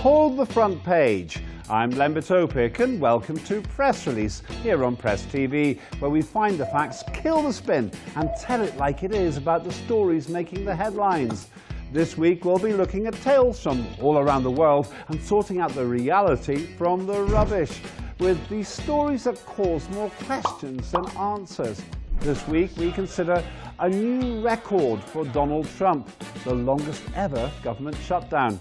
Hold the front page. I'm Lembit Öpik and welcome to Press Release here on Press TV, where we find the facts, kill the spin and tell it like it is about the stories making the headlines. This week we'll be looking at tales from all around the world and sorting out the reality from the rubbish, with the stories that cause more questions than answers. This week we consider a new record for Donald Trump, the longest ever government shutdown.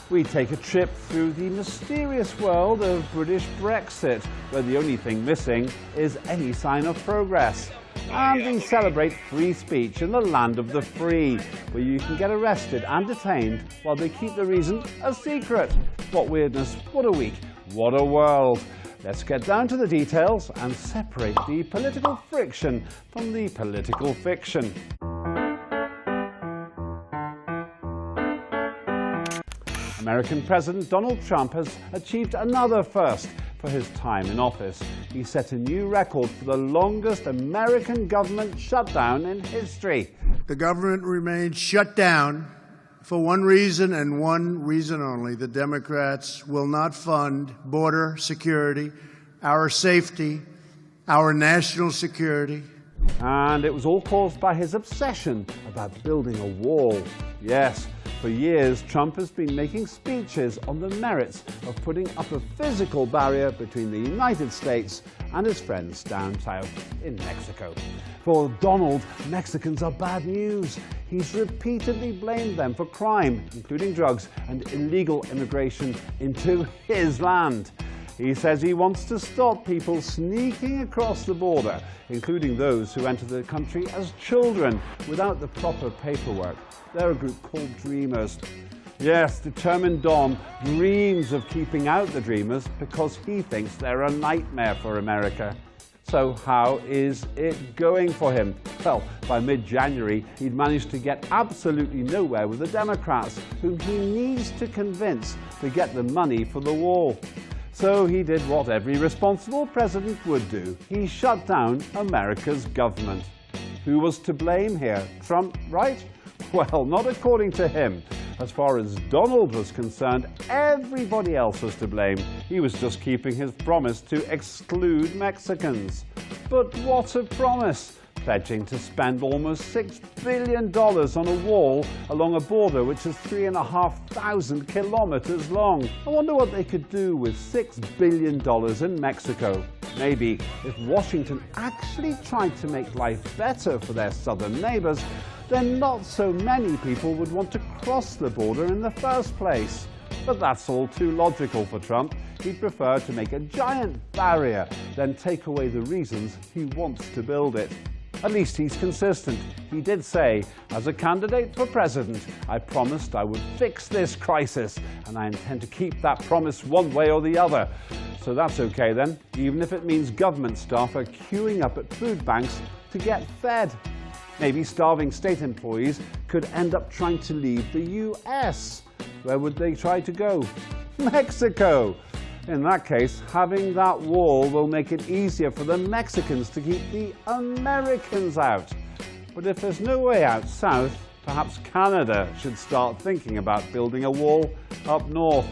We take a trip through the mysterious world of British Brexit, where the only thing missing is any sign of progress. And we celebrate free speech in the land of the free, where you can get arrested and detained while they keep the reason a secret. What weirdness, what a week, what a world. Let's get down to the details and separate the political friction from the political fiction. American President Donald Trump has achieved another first for his time in office. He set a new record for the longest American government shutdown in history. The government remains shut down for one reason and one reason only. The Democrats will not fund border security, our safety, our national security. And it was all caused by his obsession about building a wall. Yes. For years, Trump has been making speeches on the merits of putting up a physical barrier between the United States and his friends down south in Mexico. For Donald, Mexicans are bad news. He's repeatedly blamed them for crime, including drugs and illegal immigration into his land. He says he wants to stop people sneaking across the border, including those who enter the country as children without the proper paperwork. They're a group called Dreamers. Yes, determined Don dreams of keeping out the Dreamers because he thinks they're a nightmare for America. So how is it going for him? Well, by mid-January, he'd managed to get absolutely nowhere with the Democrats, whom he needs to convince to get the money for the wall. So he did what every responsible president would do. He shut down America's government. Who was to blame here? Trump, right? Well, not according to him. As far as Donald was concerned, everybody else was to blame. He was just keeping his promise to exclude Mexicans. But what a promise! Pledging to spend almost $6 billion on a wall along a border which is 3,500 kilometers long. I wonder what they could do with $6 billion in Mexico. Maybe if Washington actually tried to make life better for their southern neighbors, then not so many people would want to cross the border in the first place. But that's all too logical for Trump. He'd prefer to make a giant barrier than take away the reasons he wants to build it. At least he's consistent. He did say, as a candidate for president, I promised I would fix this crisis, and I intend to keep that promise one way or the other. So that's okay then, even if it means government staff are queuing up at food banks to get fed. Maybe starving state employees could end up trying to leave the US. Where would they try to go? Mexico! In that case, having that wall will make it easier for the Mexicans to keep the Americans out. But if there's no way out south, perhaps Canada should start thinking about building a wall up north.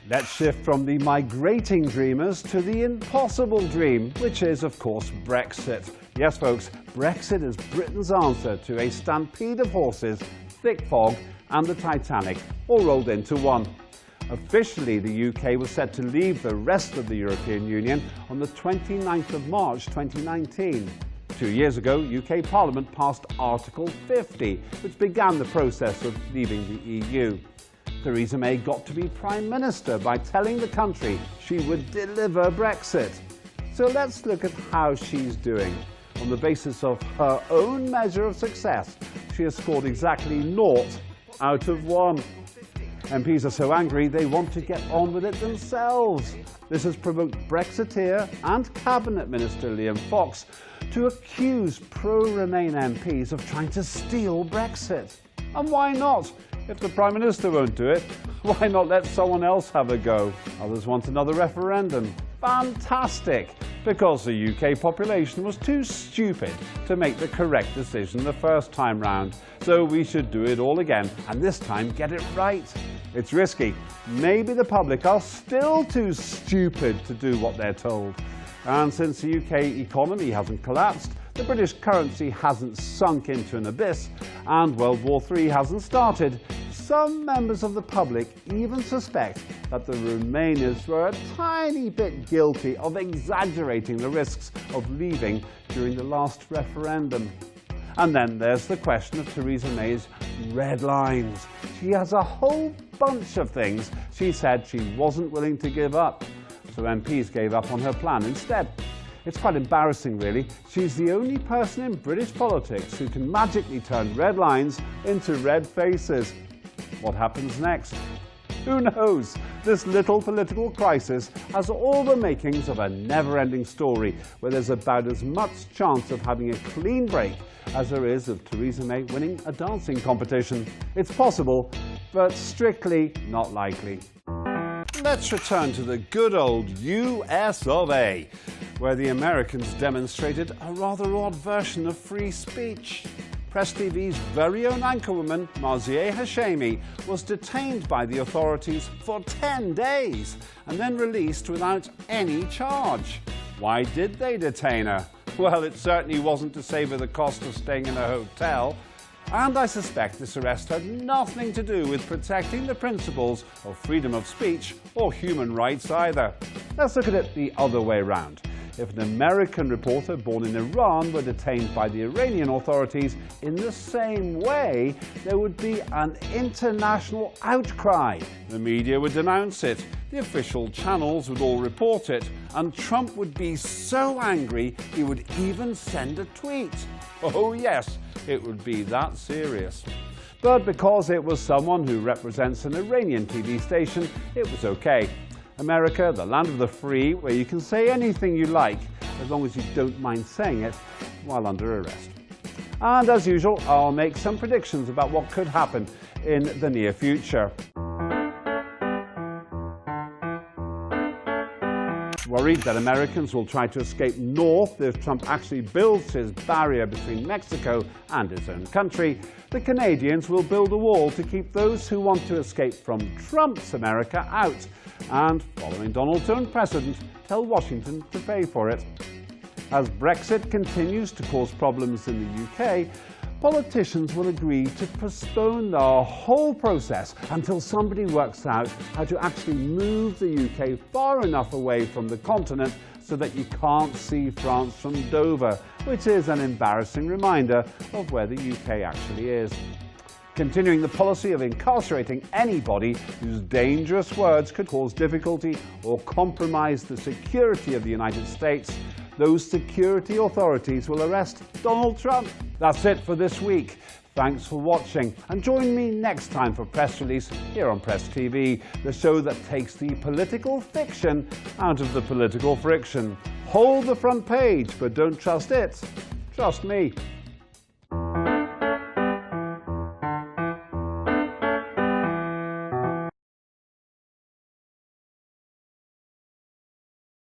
Let's shift from the migrating dreamers to the impossible dream, which is, of course, Brexit. Yes, folks, Brexit is Britain's answer to a stampede of horses, thick fog, and the Titanic, all rolled into one. Officially, the UK was set to leave the rest of the European Union on the 29th of March 2019. 2 years ago, UK Parliament passed Article 50, which began the process of leaving the EU. Theresa May got to be Prime Minister by telling the country she would deliver Brexit. So let's look at how she's doing. On the basis of her own measure of success, she has scored exactly 0 out of 1. MPs are so angry they want to get on with it themselves. This has provoked Brexiteer and Cabinet Minister Liam Fox to accuse pro-Remain MPs of trying to steal Brexit. And why not? If the Prime Minister won't do it, why not let someone else have a go? Others want another referendum. Fantastic! because the UK population was too stupid to make the correct decision the first time round. So we should do it all again, and this time get it right. It's risky. Maybe the public are still too stupid to do what they're told. And since the UK economy hasn't collapsed, the British currency hasn't sunk into an abyss, and World War III hasn't started, some members of the public even suspect that the Remainers were a tiny bit guilty of exaggerating the risks of leaving during the last referendum. And then there's the question of Theresa May's red lines. She has a whole bunch of things she said she wasn't willing to give up, so MPs gave up on her plan instead. It's quite embarrassing, really. She's the only person in British politics who can magically turn red lines into red faces. What happens next? Who knows? This little political crisis has all the makings of a never-ending story where there's about as much chance of having a clean break as there is of Theresa May winning a dancing competition. It's possible, but strictly not likely. Let's return to the good old US of A, where the Americans demonstrated a rather odd version of free speech. Press TV's very own anchorwoman, Marzieh Hashemi, was detained by the authorities for 10 days and then released without any charge. Why did they detain her? Well, it certainly wasn't to save her the cost of staying in a hotel. And I suspect this arrest had nothing to do with protecting the principles of freedom of speech or human rights either. Let's look at it the other way round. If an American reporter born in Iran were detained by the Iranian authorities in the same way, there would be an international outcry. The media would denounce it, the official channels would all report it, and Trump would be so angry he would even send a tweet. Oh yes, it would be that serious. But because it was someone who represents an Iranian TV station, it was okay. America, the land of the free, where you can say anything you like, as long as you don't mind saying it while under arrest. And as usual, I'll make some predictions about what could happen in the near future. Worried that Americans will try to escape north if Trump actually builds his barrier between Mexico and his own country, the Canadians will build a wall to keep those who want to escape from Trump's America out, and, following Donald's own precedent, tell Washington to pay for it. As Brexit continues to cause problems in the UK, politicians will agree to postpone the whole process until somebody works out how to actually move the UK far enough away from the continent so that you can't see France from Dover, which is an embarrassing reminder of where the UK actually is. Continuing the policy of incarcerating anybody whose dangerous words could cause difficulty or compromise the security of the United States, those security authorities will arrest Donald Trump. That's it for this week. Thanks for watching, and join me next time for Press Release here on Press TV, the show that takes the political fiction out of the political friction. Hold the front page, but don't trust it. Trust me.